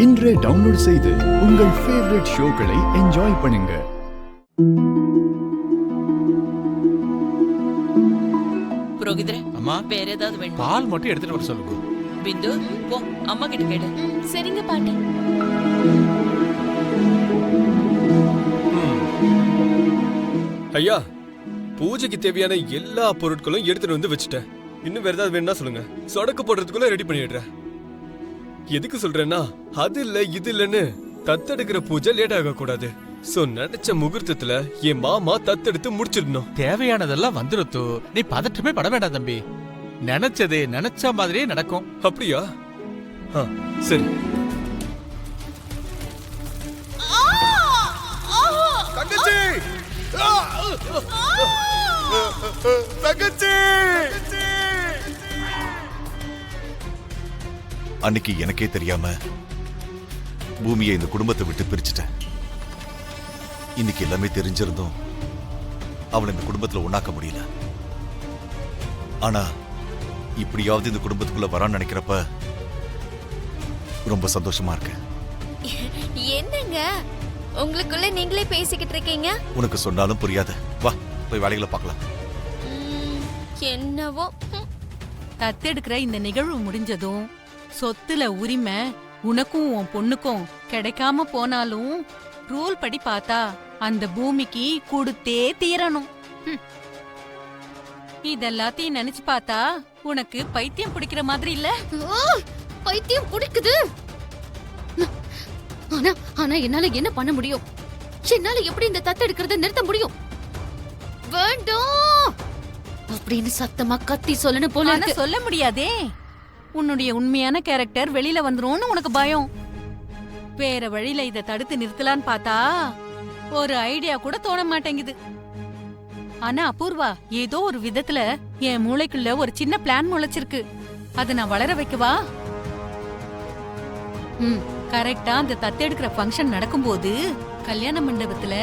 இன்றே டவுன்லோட் செய்து உங்கள் ஃபேவரட் ஷோக்களை என்ஜாய் பண்ணுங்க. புரோகிதரே, அம்மா வேற ஏதாவது வேணும்? பால் மட்டும் எடுத்துட்டு வர சொல்லுங்க. பிந்து, போ அம்மா கிட்ட கேளு. சரிங்க பாட்டி. ஐயா, பூஜைக்கு தேவையான எல்லா பொருட்களும் எடுத்துட்டு வந்து வச்சுட்டேன். இன்னும் வேற ஏதாவது வேணும்னா சொல்லுங்க, சொடக்கு போடுறதுக்குள்ள ரெடி பண்ணிடுறேன். எதுக்கு சொல்றேன்னா, அது இல்ல இது இல்லன்னு தத்தெடுக்கிற பூஜை லேட் ஆக கூடாது. சோ நினைச்ச முகூர்த்தத்துல என் மாமா தத்தெடுத்து முடிச்சிடணும். தேவையானதெல்லாம் வந்துருத்து. நீ பதட்டமே பட வேண்டாம் தம்பி. நினைச்சது நினைச்ச மாதிரியே நடக்கும். அப்படியா? சரி. தங்கச்சி! தங்கச்சி! அன்னைக்கு எனக்கே தெரியாம பூமியை இந்த குடும்பத்தை விட்டு பிரிச்சுட்டேன். இன்னைக்கு எல்லாமே தெரிஞ்சிருந்தோம் அவளை இந்த குடும்பத்துல உண்ணாக்க முடியல. ஆனா இப்படியாவது இந்த குடும்பத்துக்குள்ள வரான்னு நினைக்கிறப்ப ரொம்ப சந்தோஷமா இருக்கேன். என்னங்க உங்களுக்குள்ள நீங்களே பேசிக்கிட்டு இருக்கீங்க? உனக்கு சொன்னாலும் புரியாது. வா போய் வேலைகளை பார்க்கலாம். என்னவோ. தத்தெடுக்கிற இந்த நிகழ்வு முடிஞ்சதும் சொத்துல உரிமை உனக்கும் உன் பொண்ணுக்கும் கிடைக்காம போனாலும் ரூல் படி பார்த்தா அந்த பூமிக்கு கொடுத்தே தீரணும். இதெல்லாத்தையும் நினைச்சு பார்த்தா உனக்கு பைத்தியம் பிடிக்கிற மாதிரி இல்ல? பைத்தியம் பிடிக்குது. ஆனா என்னால என்ன பண்ண முடியும்? என்னால எப்படி இந்த தத்தெடுக்கிறத நிறுத்த முடியும்? வேண்டாம் அப்படின்னு சத்தமா கத்தி சொல்லணும் போல இருக்கு. சொல்ல முடியாதே. உன்னுடைய உண்மையான கேரக்டர் வெளியில வந்துரும்னு உனக்கு பயம். வேற வழியில இத தடுத்து நிறுத்தலான்னு பார்த்தா ஒரு ஐடியா கூட தோண மாட்டேங்குது. ஆனா அபூர்வா, ஏதோ ஒரு விதத்துல என் மூளைக்குள்ள ஒரு சின்ன பிளான் முளைச்சிருக்கு. அதை நான் வளர வைக்கவா? கரெக்டா அந்த தத்தெடுக்கிற ஃபங்க்ஷன் நடக்கும்போது கல்யாண மண்டபத்துல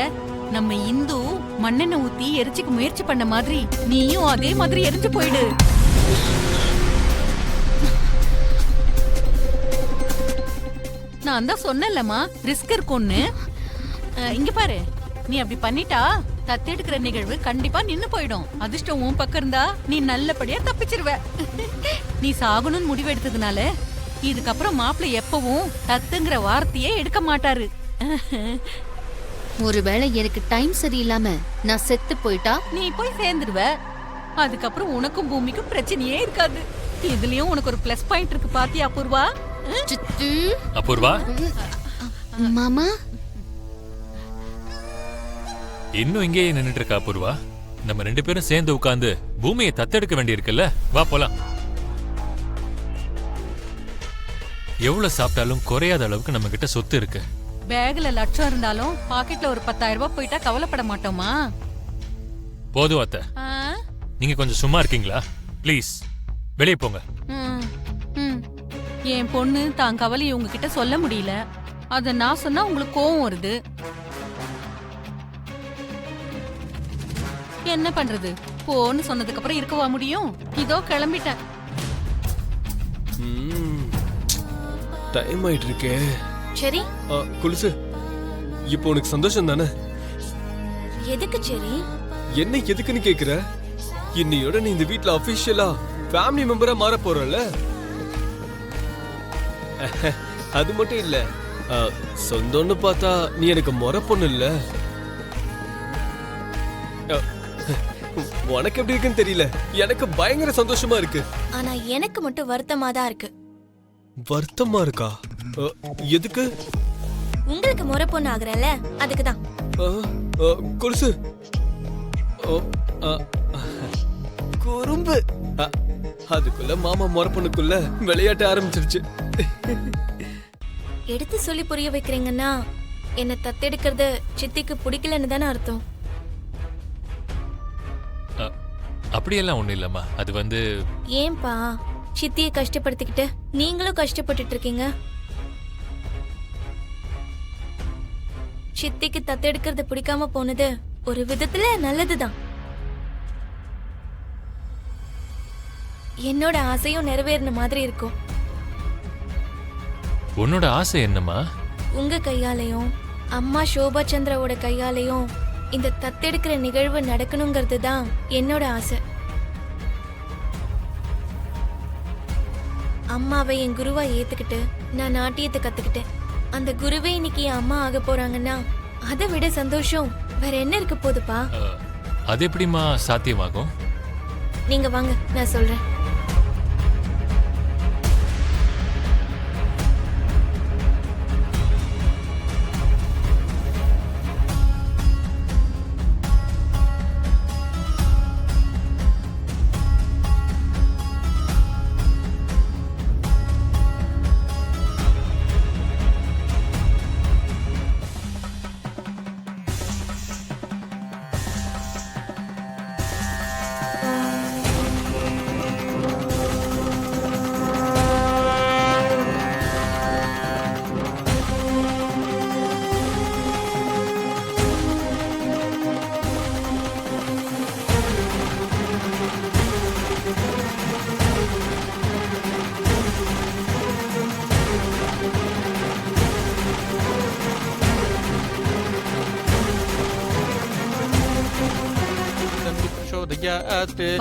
நம்ம இந்து மண்ணெண்ணெய் ஊத்தி எரிச்சுக்க முயற்சி பண்ண மாதிரி நீயும் அதே மாதிரி எரிஞ்சு போயிடு. நான் தான் சொன்னேன்லமா, ரிஸ்க் இருக்கும்னு. இங்க பாரு, நீ அப்படி பண்ணிட்டா தத்தெடுக்கிற நிகழ்வு கண்டிப்பா நின்னு போயிடும். அதிர்ஷ்டம் உன் பக்கம் இருந்தா நீ நல்லபடியா தப்பிச்சிருவ. நீ சாகணும்னு முடிவு எடுத்ததுனால இதுக்கப்புறம் மாப்பிள்ளை எப்பவும் தத்துங்கிற வார்த்தையே எடுக்க மாட்டாரு. ஒருவேளை எனக்கு டைம் சரியில்லாம நான் செத்து போயிட்டா நீ போய் சேர்ந்துடுவ. அதுக்கப்புறம் உனக்கும் பூமிக்கும் பிரச்சனையே இருக்காது. இதுலயும் உனக்கு ஒரு பிளஸ் பாயிண்ட் இருக்கு பாத்தியா அபூர்வா? அபூர்வா, மாமா இன்னும் இங்கே நின்னுட்டு இருக்கா அபூர்வா? நம்ம ரெண்டு பேரும் சேர்ந்து உட்கார்ந்து பூமியை தத்தெடுக்க வேண்டியிருக்குல்ல. வா போலாம். எவ்வளவு சாப்பிட்டாலும் குறையாத அளவுக்கு நம்ம கிட்ட சொத்து இருக்கு. பேக்ல லட்சம் இருந்தாலும் பாக்கெட்ல ஒரு 10,000 ரூபாய் போயிட்டா கவலைப்பட மாட்டோமா? போதும் அத்தை, நீங்க கொஞ்சம் சும்மா இருக்கீங்களா? ப்ளீஸ் வெளியே போங்க. என் பொண்ணு தான் கவலையை உங்ககிட்ட சொல்ல முடியல. அத நான் சொன்னா உங்களுக்கு கோவம் வருது. என்ன பண்றது? போன்னு சொன்னதுக்கு அப்புறம் இருக்கவா முடியும்? இதோ கிளம்பிட்டேன். டைம் ஆயிட்டு இருக்கே. சரி குலுசு, இப்போ உனக்கு சந்தோஷம் தானே? எதுக்கு சரி? என்ன எதுக்குன்னு கேக்குற? இன்னையோட நீ இந்த வீட்ல அபிஷியலா ஃபேமிலி மெம்பரா மாற போறல. அது மட்டும் இல்ல, சொந்தம்னு பார்த்தா நீ எனக்கு முறை பொண்ணு இல்ல. உனக்கு எப்படி இருக்குன்னு தெரியல, எனக்கு பயங்கர சந்தோஷமா இருக்கு. ஆனா எனக்கு மட்டும் வருத்தமா தான் இருக்கு. வருத்தமா இருக்கா? எதுக்கு? உங்களுக்கு முறை பொண்ணு ஆகுறல, அதுக்குதான். கொலுசு குறும்பு. அதுக்குள்ள மாமா முறை பொண்ணுக்குள்ள விளையாட்ட ஆரம்பிச்சிருச்சு. எடுத்து சொல்லி புரிய வைக்கிறீங்கன்னா என்ன தத்தெடுக்கிறது சித்திக்கு பிடிக்கலன்னு தானே அர்த்தம்? அப்படியெல்லாம் ஒண்ணு இல்லம்மா. அது வந்து ஏன்பா சித்தியை கஷ்டப்படுத்திக்கிட்டு நீங்களும் கஷ்டப்பட்டுட்டு இருக்கீங்க? சித்திக்கு தத்தெடுக்கிறது பிடிக்காம போனது ஒரு விதத்துல நல்லதுதான். என்னோட ஆசையும் நிறைவேறின மாதிரி இருக்கும். உன்னோட ஆசை என்னம்மா? உங்க கையாலையும் அம்மா சோபா சந்திராவோட கையாலையும் இந்த தத்தெடுக்கிற நிகழ்வு நடக்கணுங்கிறது தான் என்னோட ஆசை. அம்மாவை என் குருவா ஏத்துக்கிட்டு நான் நாட்டியத்தை கத்துக்கிட்டேன். அந்த குருவே இன்னைக்கு என் அம்மா ஆக போறாங்கன்னா அதை விட சந்தோஷம் வேற என்ன இருக்க போகுதுப்பா? அது எப்படிம்மா சாத்தியமாகும்? நீங்க வாங்க, நான் சொல்றேன்.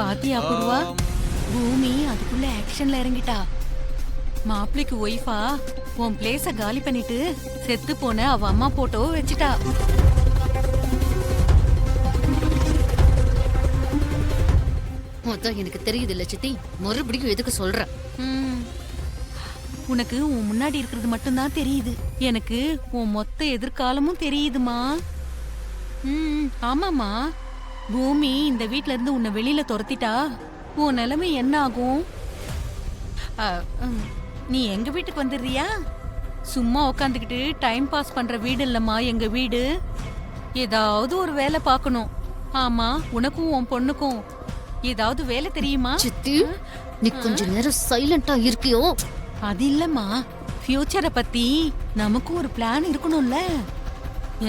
பாத்தியா அபூர்வா? பூமி அதுக்குள்ள ஆக்ஷன்ல இறங்கிட்டா. மாப்பிளைக்கு ஒய்ஃபா உன் பிளேஸ காலி பண்ணிட்டு செத்து போன அவ அம்மா போட்டோ வச்சுட்டா. அதான் எனக்கு தெரியுது இல்ல சித்தி, மறுபடியும் எதுக்கு சொல்ற? உனக்கு உன் முன்னாடி இருக்கிறது மட்டும்தான் தெரியுது, எனக்கு உன் மொத்த எதிர்காலமும் தெரியுதுமா. ஆமாமா, பூமி இந்த வீட்ல இருந்து உன்னை வெளியில துரத்திட்டா உன் நிலைமை என்ன ஆகும்? நீ எங்க வீட்டுக்கு வந்துடுறியா? சும்மா உக்காந்துக்கிட்டு டைம் பாஸ் பண்ற வீடு இல்லம்மா எங்க வீடு. ஏதாவது ஒரு வேலை பார்க்கணும். ஆமா, உனக்கும் உன் பொண்ணுக்கும் ஏதாவது வேலை தெரியுமா? சித்தி, நீ கொஞ்ச நேரம் சைலண்டா இருக்கியோ? அது இல்லம்மா, ஃபியூச்சரை பத்தி நமக்கும் ஒரு பிளான் இருக்கணும்ல.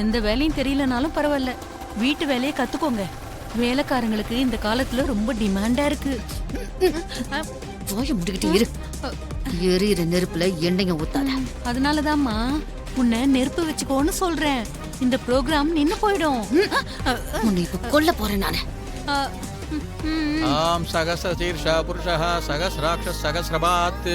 எந்த வேலையும் தெரியலனாலும் பரவாயில்ல, வீட்டு வேலையை கத்துக்கோங்க. வேலைக்காரங்களுக்கு இந்த காலத்துல ரொம்ப டிமாண்டா இருக்கு. வாய முடிக்கிட்டு இரு. எரியிற நெருப்புல எண்ணெய ஊத்தாத. அதனாலதாம்மா உன்னை நெருப்பு வச்சுக்கோன்னு சொல்றேன். இந்த ப்ரோக்ராம் நின்னு போயிடும். உன்னை இப்ப கொல்ல போறேன் நானு. ஆம் சகஸ்ர சீர்ஷா புருஷः சகஸ்ராட்ச சகஸ்ரபாத்